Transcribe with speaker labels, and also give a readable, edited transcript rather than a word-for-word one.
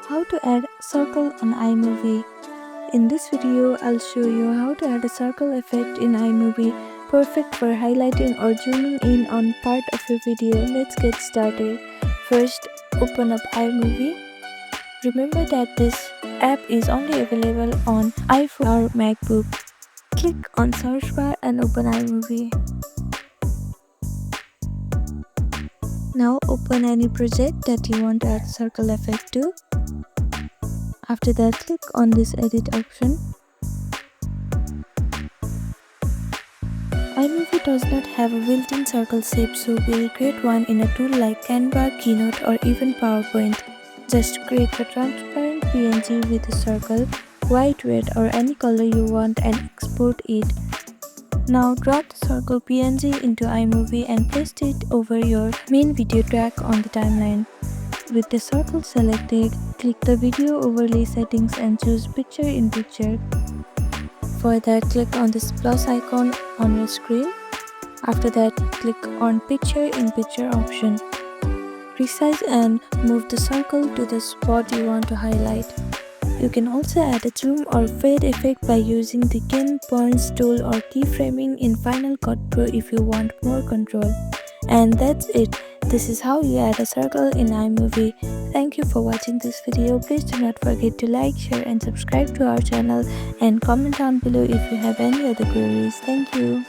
Speaker 1: How to add circle on iMovie. In this video, I'll show you how to add a circle effect in iMovie, perfect for highlighting or zooming in on part of your video. Let's get started. First, open up iMovie. Remember that this app is only available on iPhone or MacBook. Click on search bar and open iMovie. Now open any project that you want to add circle effect to. After that, click on this edit option. iMovie does not have a built-in circle shape, so we'll create one in a tool like Canva, Keynote or even PowerPoint. Just create a transparent PNG with a circle, white, red or any color you want and export it. Now drop the circle PNG into iMovie and paste it over your main video track on the timeline. With the circle selected, click the video overlay settings and choose picture in picture. For that, click on this plus icon on your screen. After that, click on picture in picture option. Resize and move the circle to the spot you want to highlight. You can also add a zoom or fade effect by using the Ken Points tool or keyframing in Final Cut Pro if you want more control. And that's it. This is how you add a circle in iMovie. Thank you for watching this video. Please do not forget to like, share and subscribe to our channel and comment down below if you have any other queries. Thank you.